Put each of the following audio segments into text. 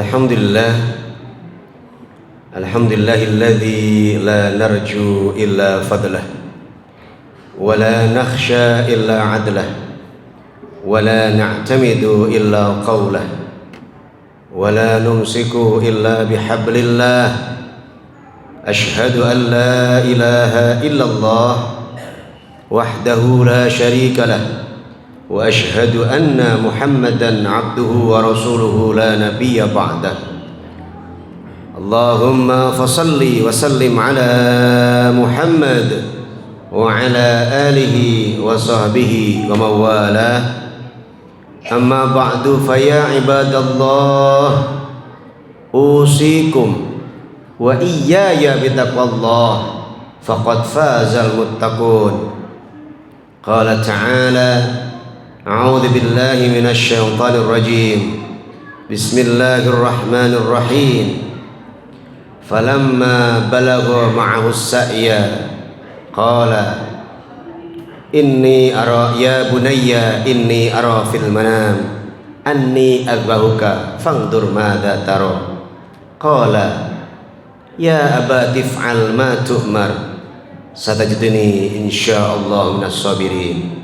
Alhamdulillah, alhamdulillahilladzi la narju illa fadlah wa la nakhsha illa adlah wa la na'tamidu illa qawlah wa la numsiku illa bihablillah. Ashhadu an la ilaha illallah wahdahu la syarika lah wa ashhadu anna Muhammadan abduhu wa rasuluhu la nabiyya ba'dah. Allahumma fasalli wa sallim ala Muhammad wa ala alihi wa sahbihi wa mawalah. Amma ba'du, fa ya ibadallah, usikum wa iyaya bitaqwallah, faqad fazal muttaqun. Qala ta'ala: A'udzu billahi minasy syaithanir rajim. Bismillahirrahmanirrahim. Falamma balagha ma'ahu as-sa'ya qala inni ara ya bunayya inni ara fil manam anni adbahuka fangdur madza tara. Qala ya abati if'al ma tu'mar satajiduni insyaallah minas sabirin.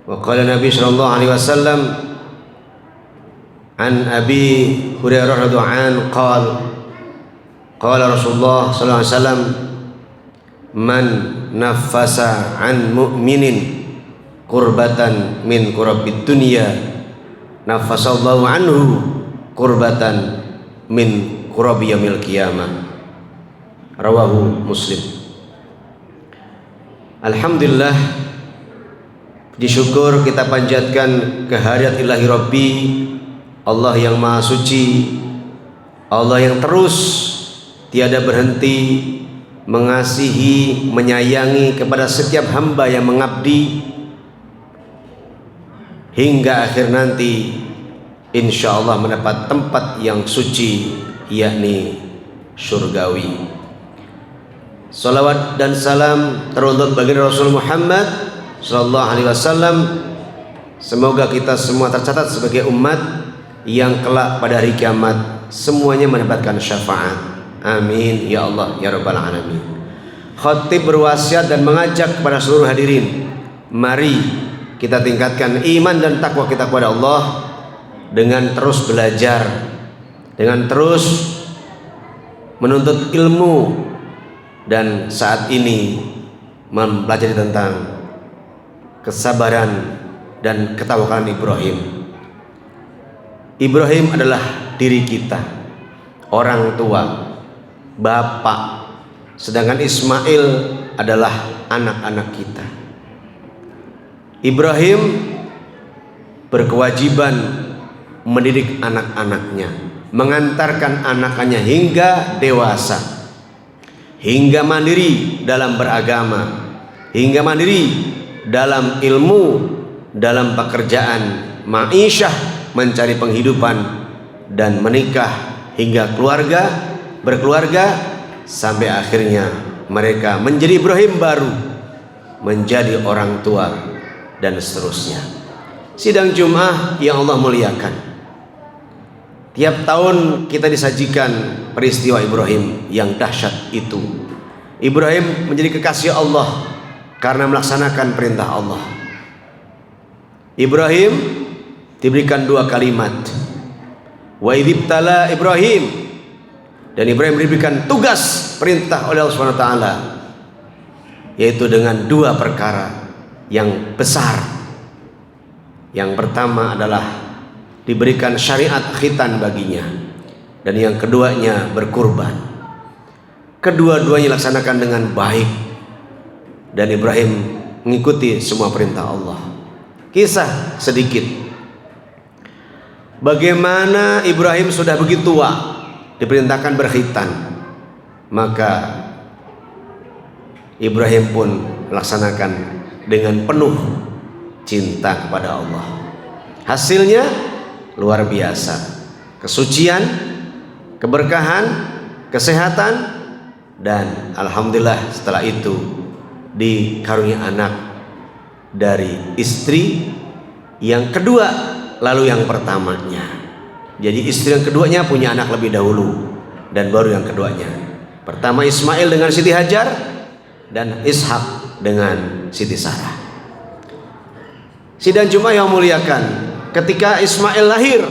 Wa qala Nabi sallallahu alaihi wasallam an Abi Hurairah radhiyallahu anhu qala Rasulullah sallallahu alaihi wasallam man nafasa an mu'minin kurbatan min kurabid dunya nafasallahu anhu kurbatan min kurabi yaumil qiyamah. Rawahu Muslim. Alhamdulillah, puji syukur kita panjatkan kehadirat ilahi Rabbi, Allah yang maha suci, Allah yang terus tiada berhenti mengasihi, menyayangi kepada setiap hamba yang mengabdi hingga akhir nanti insya Allah mendapat tempat yang suci, yakni surgawi. Salawat dan salam teruntuk bagi Rasul Muhammad sallallahu alaihi wasallam. Semoga kita semua tercatat sebagai umat yang kelak pada hari kiamat semuanya mendapatkan syafaat. Amin ya Allah ya rabbal alamin. Khatib berwasiat dan mengajak kepada seluruh hadirin, mari kita tingkatkan iman dan takwa kita kepada Allah dengan terus belajar, dengan terus menuntut ilmu, dan saat ini mempelajari tentang kesabaran dan ketawakalan Ibrahim. Ibrahim adalah diri kita, orang tua, bapak, sedangkan Ismail adalah anak-anak kita. Ibrahim berkewajiban mendidik anak-anaknya, mengantarkan anak-anaknya hingga dewasa, hingga mandiri dalam beragama, hingga mandiri dalam ilmu, dalam pekerjaan, ma'isyah, mencari penghidupan, dan menikah hingga berkeluarga sampai akhirnya mereka menjadi Ibrahim baru, menjadi orang tua, dan seterusnya. Sidang Jum'ah yang Allah muliakan, tiap tahun kita disajikan peristiwa Ibrahim yang dahsyat itu. Ibrahim menjadi kekasih Allah karena melaksanakan perintah Allah. Ibrahim diberikan dua kalimat, wa idzibtala Ibrahim, dan Ibrahim diberikan tugas perintah oleh Allah Subhanahu wa taala, yaitu dengan dua perkara yang besar. Yang pertama adalah diberikan syariat khitan baginya, dan yang keduanya berkurban. Kedua-duanya laksanakan dengan baik, dan Ibrahim mengikuti semua perintah Allah. Kisah sedikit, bagaimana Ibrahim sudah begitu tua diperintahkan berkhitan, maka Ibrahim pun melaksanakan dengan penuh cinta kepada Allah. Hasilnya luar biasa, kesucian, keberkahan, kesehatan, dan alhamdulillah setelah itu dikarunia anak dari istri yang kedua lalu yang pertamanya. Jadi istri yang keduanya punya anak lebih dahulu dan baru yang keduanya. Pertama Ismail dengan Siti Hajar dan Ishak dengan Siti Sarah. Sidang Jumat yang muliakan, ketika Ismail lahir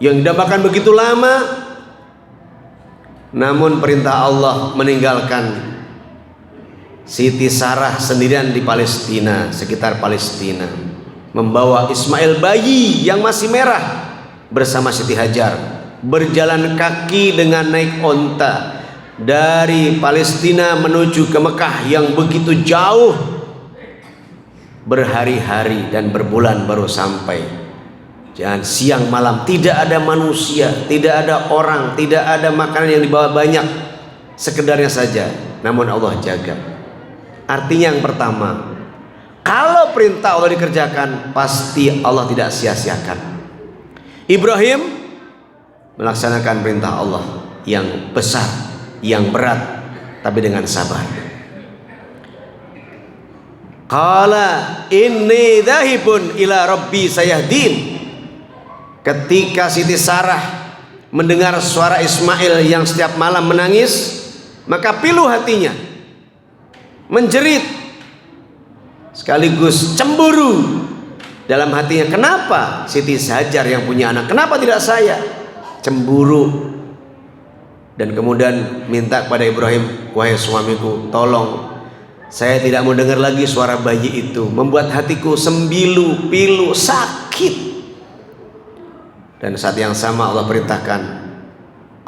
yang didambakan begitu lama, namun perintah Allah meninggalkan Siti Sarah sendirian di Palestina, sekitar Palestina, membawa Ismail bayi yang masih merah bersama Siti Hajar, berjalan kaki dengan naik onta dari Palestina menuju ke Mekah yang begitu jauh, berhari-hari dan berbulan baru sampai. Jangan siang malam, tidak ada manusia, tidak ada orang, tidak ada makanan yang dibawa banyak, sekedarnya saja, namun Allah jaga. Artinya yang pertama, kalau perintah Allah dikerjakan, pasti Allah tidak sia-siakan. Ibrahim melaksanakan perintah Allah yang besar, yang berat, tapi dengan sabar. Qala inni dhahibun ila rabbi sayahdin. Ketika Siti Sarah mendengar suara Ismail yang setiap malam menangis, maka pilu hatinya, menjerit sekaligus cemburu dalam hatinya. Kenapa Siti Hajar yang punya anak, kenapa tidak saya? Cemburu. Dan kemudian minta kepada Ibrahim, wahai suamiku, tolong, saya tidak mau dengar lagi suara bayi itu, membuat hatiku sembilu, pilu, sakit. Dan saat yang sama Allah perintahkan,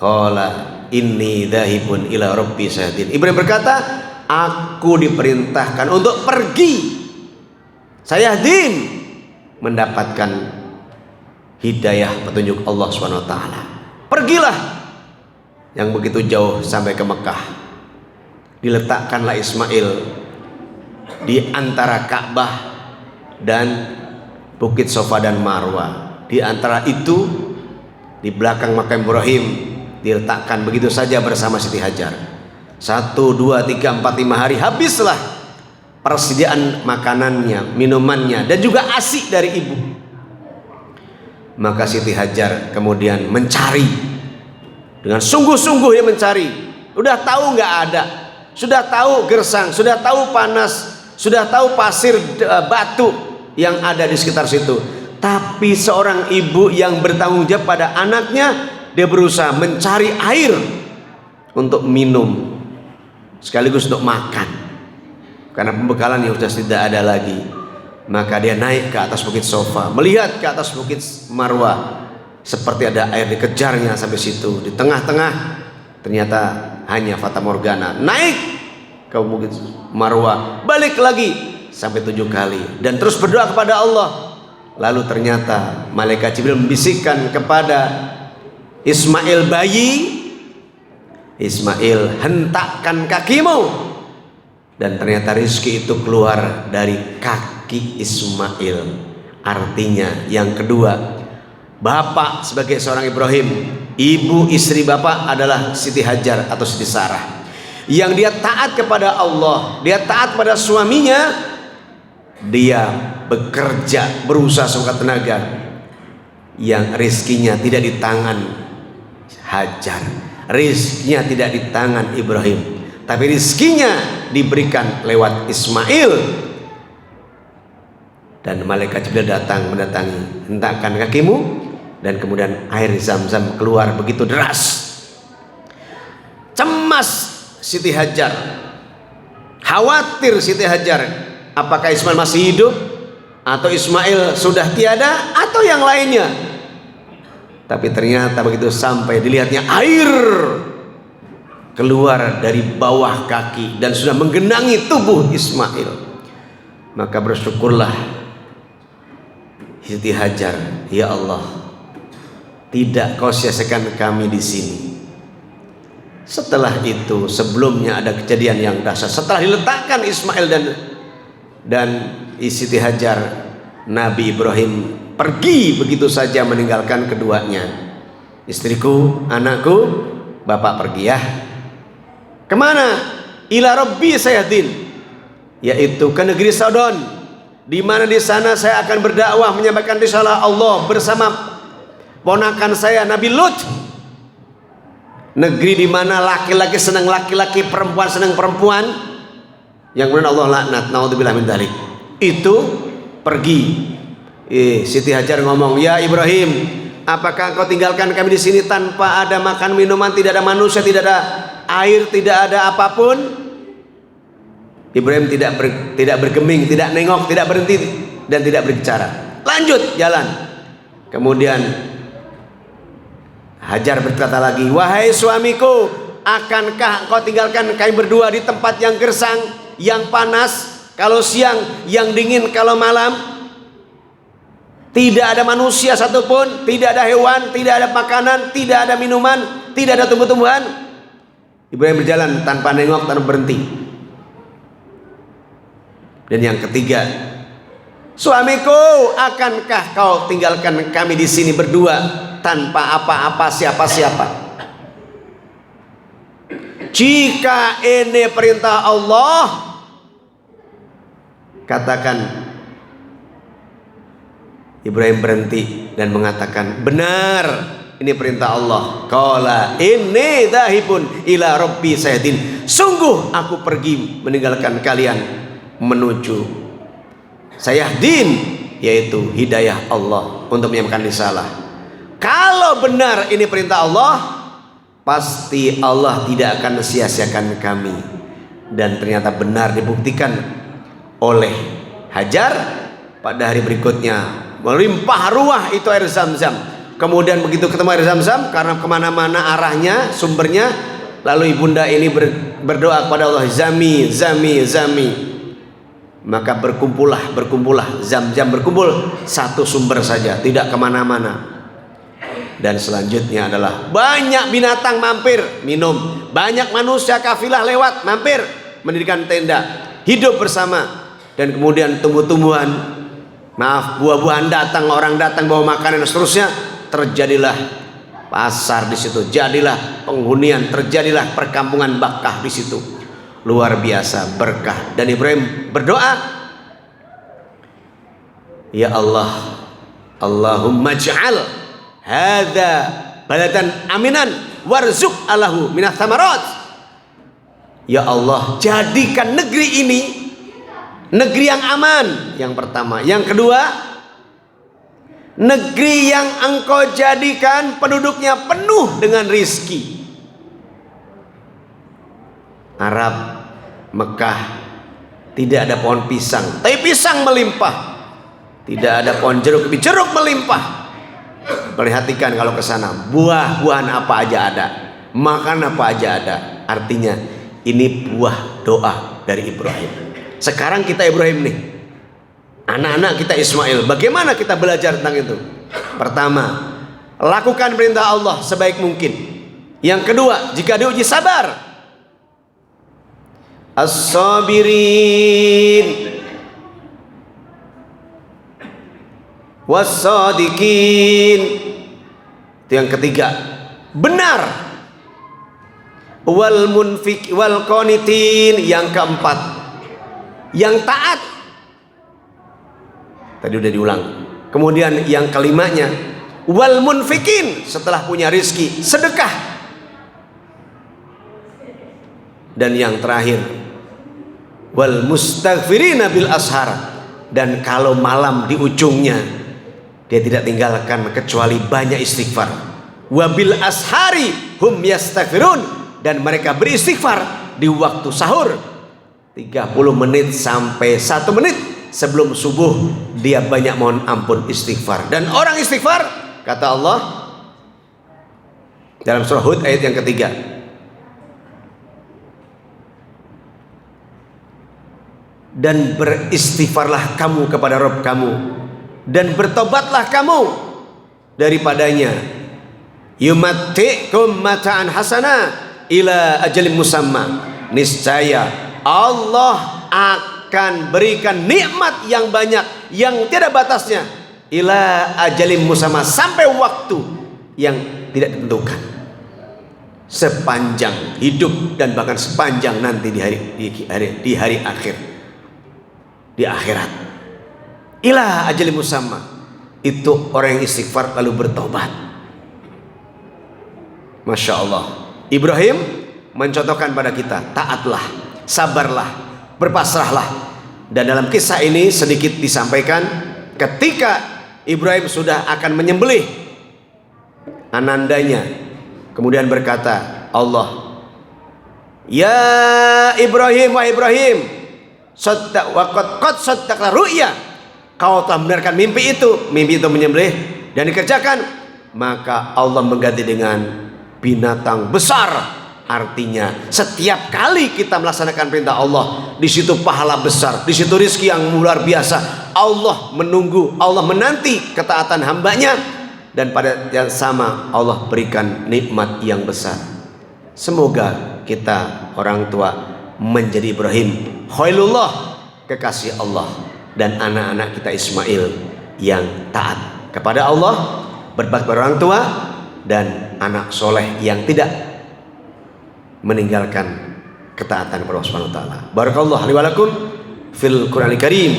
qala inni dhahibun ila rabbi sayahdin. Ibrahim berkata, aku diperintahkan untuk pergi, sayahdin, mendapatkan hidayah petunjuk Allah SWT. Pergilah yang begitu jauh sampai ke Mekah. Diletakkanlah Ismail di antara Ka'bah dan Bukit Sofa dan Marwah. Di antara itu, di belakang makam Ibrahim, diletakkan begitu saja bersama Siti Hajar. 1, 2, 3, 4, 5 hari habislah persediaan makanannya, minumannya, dan juga ASI dari ibu. Maka Siti Hajar kemudian mencari dengan sungguh-sungguh, dia mencari. Udah tahu nggak ada, sudah tahu gersang, sudah tahu panas, sudah tahu pasir batu yang ada di sekitar situ. Tapi seorang ibu yang bertanggung jawab pada anaknya, dia berusaha mencari air untuk minum sekaligus untuk makan, karena pembekalan yang sudah tidak ada lagi. Maka dia naik ke atas Bukit Sofa, melihat ke atas Bukit Marwah, seperti ada air dikejarnya sampai situ. Di tengah-tengah ternyata hanya fata morgana. Naik ke Bukit Marwah, balik lagi sampai 7 kali, dan terus berdoa kepada Allah. Lalu ternyata malaikat Jibril membisikkan kepada Ismail bayi, Ismail, hentakkan kakimu. Dan ternyata rezeki itu keluar dari kaki Ismail. Artinya yang kedua, bapak sebagai seorang Ibrahim, ibu istri bapak adalah Siti Hajar atau Siti Sarah, yang dia taat kepada Allah, dia taat pada suaminya, dia bekerja, berusaha sekuat tenaga, yang rezekinya tidak di tangan Hajar, rezekinya tidak di tangan Ibrahim, tapi rezekinya diberikan lewat Ismail. Dan malaikat Jibril datang mendatangi, hentakkan kakimu, dan kemudian air Zam-Zam keluar begitu deras. Cemas Siti Hajar, khawatir Siti Hajar, apakah Ismail masih hidup, atau Ismail sudah tiada, atau yang lainnya. Tapi ternyata begitu sampai, dilihatnya air keluar dari bawah kaki dan sudah menggenangi tubuh Ismail. Maka bersyukurlah Siti Hajar, ya Allah, tidak kau sia-siakan kami di sini. Setelah itu, sebelumnya ada kejadian yang dahsyat. Setelah diletakkan Ismail dan Siti Hajar, Nabi Ibrahim pergi begitu saja meninggalkan keduanya. Istriku, anakku, bapak pergi ya. Kemana? Ila Rabbi sayahdin, yaitu ke negeri Sodom, di mana di sana saya akan berdakwah, menyampaikan risalah Allah bersama ponakan saya Nabi Lut. Negeri di mana laki-laki senang laki-laki, perempuan senang perempuan, yang kemudian Allah laknat, naudzubillah min dzalik. Itu pergi. Siti Hajar ngomong, "Ya Ibrahim, apakah engkau tinggalkan kami di sini tanpa ada makan minuman, tidak ada manusia, tidak ada air, tidak ada apapun?" Ibrahim tidak bergeming, tidak nengok, tidak berhenti dan tidak berbicara. Lanjut jalan. Kemudian Hajar berkata lagi, "Wahai suamiku, akankah engkau tinggalkan kami berdua di tempat yang gersang, yang panas kalau siang, yang dingin kalau malam? Tidak ada manusia satupun, tidak ada hewan, tidak ada makanan, tidak ada minuman, tidak ada tumbuh-tumbuhan." Ibrahim berjalan tanpa nengok, tanpa berhenti. Dan yang ketiga, "Suamiku, akankah kau tinggalkan kami di sini berdua tanpa apa-apa, siapa-siapa?" Jika ini perintah Allah, katakan. Ibrahim berhenti dan mengatakan, "Benar, ini perintah Allah." Qala inni dzahibun ila rabbi sayyidin. Sungguh aku pergi meninggalkan kalian menuju sayyidin, yaitu hidayah Allah untuk menyampaikan risalah. Kalau benar ini perintah Allah, pasti Allah tidak akan sia-siakan kami. Dan ternyata benar, dibuktikan oleh Hajar. Pada hari berikutnya melimpah ruah itu air Zam-Zam. Kemudian begitu ketemu air Zam-Zam, karena kemana-mana arahnya sumbernya, lalu ibunda ini berdoa kepada Allah, "Zami, Zami, Zami." Maka berkumpullah Zam-Zam berkumpul satu sumber saja, tidak kemana-mana. Dan selanjutnya adalah banyak binatang mampir minum, banyak manusia kafilah lewat mampir mendirikan tenda, hidup bersama. Dan kemudian tumbuh-tumbuhan, buah-buahan datang, orang datang bawa makanan dan seterusnya. Terjadilah pasar di situ, jadilah penghunian, terjadilah perkampungan Bakkah di situ. Luar biasa berkah. Dan Ibrahim berdoa, "Ya Allah, Allahumma ja'al hadza baladan aminan warzuq alahu minats tsamarat." Ya Allah, jadikan negeri ini negeri yang aman, yang pertama. Yang kedua, negeri yang engkau jadikan penduduknya penuh dengan rizki. Arab, Mekah, tidak ada pohon pisang, tapi pisang melimpah. Tidak ada pohon jeruk, tapi jeruk melimpah. Perhatikan kalau ke sana, buah-buahan apa aja ada, makan apa aja ada. Artinya ini buah doa dari Ibrahim. Sekarang kita Ibrahim nih, anak-anak kita Ismail. Bagaimana kita belajar tentang itu? Pertama, lakukan perintah Allah sebaik mungkin. Yang kedua, jika diuji sabar. As-sabirin was-sadiqin. Itu yang ketiga. Benar. Wal munfik wal qanitin. Yang keempat, yang taat. Tadi udah diulang. Kemudian yang kelimanya, wal munfikin, setelah punya rizki, sedekah. Dan yang terakhir, wal mustaghfirina bil ashar. Dan kalau malam di ujungnya, dia tidak tinggalkan kecuali banyak istighfar. Wabil ashari hum yastaghfirun. Dan mereka beristighfar di waktu sahur 30 menit sampai 1 menit sebelum subuh. Dia banyak mohon ampun istighfar. Dan orang istighfar, kata Allah dalam surah Hud ayat yang ketiga, dan beristighfarlah kamu kepada Rabb kamu, dan bertobatlah kamu daripadanya. Yumatti'kum mata'an hasana ila ajalin musamma. Niscaya Allah akan berikan nikmat yang banyak, yang tidak batasnya, ila ajalin musamma, sampai waktu yang tidak ditentukan, sepanjang hidup dan bahkan sepanjang nanti di hari akhir, di akhirat. Ila ajalin musamma, itu orang yang istighfar lalu bertobat. Masya Allah, Ibrahim mencontohkan pada kita, taatlah, sabarlah, berpasrahlah. Dan dalam kisah ini sedikit disampaikan, ketika Ibrahim sudah akan menyembelih anandanya, kemudian berkata Allah, ya Ibrahim, wahai Ibrahim, qad saddaqta ru'ya, kau telah membenarkan mimpi itu menyembelih dan dikerjakan. Maka Allah mengganti dengan binatang besar. Artinya setiap kali kita melaksanakan perintah Allah, di situ pahala besar, di situ rizki yang luar biasa. Allah menunggu, Allah menanti ketaatan hambanya, dan pada yang sama Allah berikan nikmat yang besar. Semoga kita orang tua menjadi Ibrahim Khalilullah, kekasih Allah, dan anak-anak kita Ismail yang taat kepada Allah, berbakti pada orang tua, dan anak soleh yang tidak meninggalkan ketaatan kepada Allah Subhanahu wa taala. Barakallahu li wa lakum fil Qur'anil Karim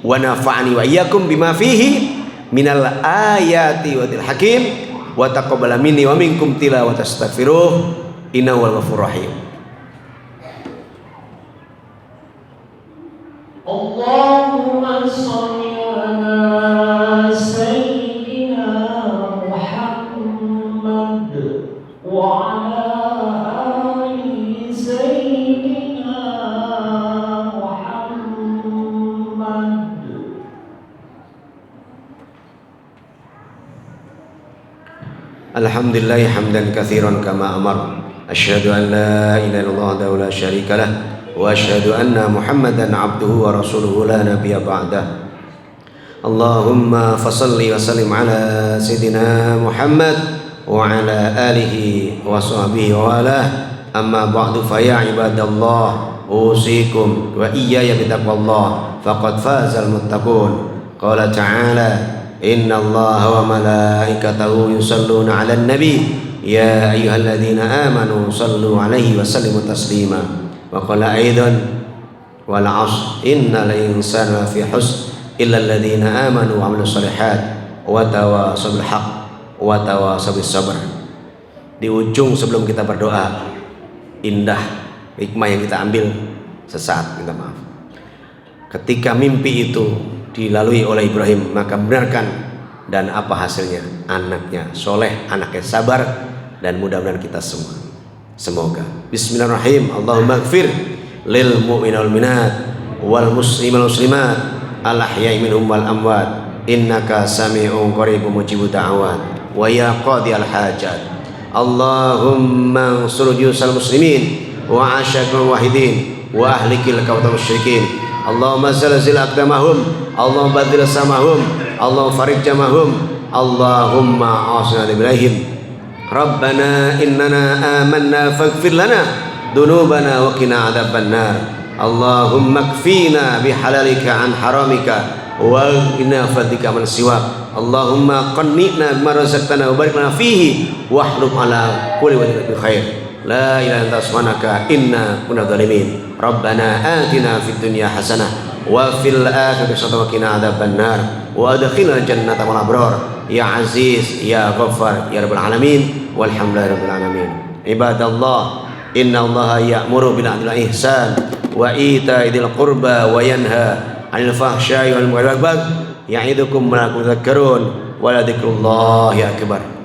wa nafa'ani wa iyyakum bima fihi minal ayati wa til hakim wa taqabbala minni wa minkum tilawata astaghfiruh innahu wal ghafurur rahim. Allahumma shalli ala sayyidina Muhammad wa ala Alhamdulillah hamdan katsiran kama amar. Asyhadu an la ilaha illallah wahdahu la syarika lah wa asyhadu anna Muhammadan abduhu wa rasuluhu la nabiyya ba'dah. Allahumma fashalli wa sallim ala sayyidina Muhammad wa ala alihi wa sahbihi wa ala. Amma ba'du fa ya ibadallah, usikum wa iyaya bitaqwallah faqad fazal muttaqun. Qala ta'ala inna allaha wa malaikatahu yusalluna ala nabi ya ayyuhalladzina amanu sallu alaihi wa sallimu taslima. Wa qala aidan wal 'ashr innal insana lafi husn illa alladzina amanu wa 'amilus shalihat wa tawassaw bil haqq wa tawassaw bis sabr. Di ujung sebelum kita berdoa, indah hikmah yang kita ambil sesaat, minta maaf. Ketika mimpi itu dilalui oleh Ibrahim, maka benarkan, dan apa hasilnya? Anaknya soleh, anaknya sabar, dan mudah-mudahan kita semua. Semoga. Bismillahirrahmanirrahim. Allahumma ighfir lil mu'minina wal minat wal muslimina wal muslimat al ahya'i minhum wal amwat innaka sami'un qaribun mujibud da'awat wa ya qadiyal hajat. Allahumma ansur juyusal muslimin wa asyakal wahidin wa ahlikil kawtal musyrikin. Allahumma zalzil aqdamahum, Allahumma badil samahum, Allahumma farij jamahum, Allahumma asna bilaihim. Rabbana innana amanna faghfir lana dunubana wa qina adzabannar. Allahumma kfina bihalalika an haramika wa qina fadlika man siwak. Allahumma qannina bima razaqtana wa barik lana fihi wahlub ala kulli wajhin khair. La ilaha illa anta subhanaka inna kunna dzalimin. Rabbana atina fid dunya hasanah wa fil akhirati hasanah wa qina adzabannar wa adkhilna jannata ma'al abrar ya aziz ya ghaffar ya rabbal alamin walhamdulillahi rabbil alamin. Ibadallah, innallaha ya'muru bil adli wal ihsan wa ita'i dzil qurba wa yanha 'anil fahsya'i wal munkari wal baghi ya'idukum la'allakum tadhakkarun wa la dzikrullahi akbar.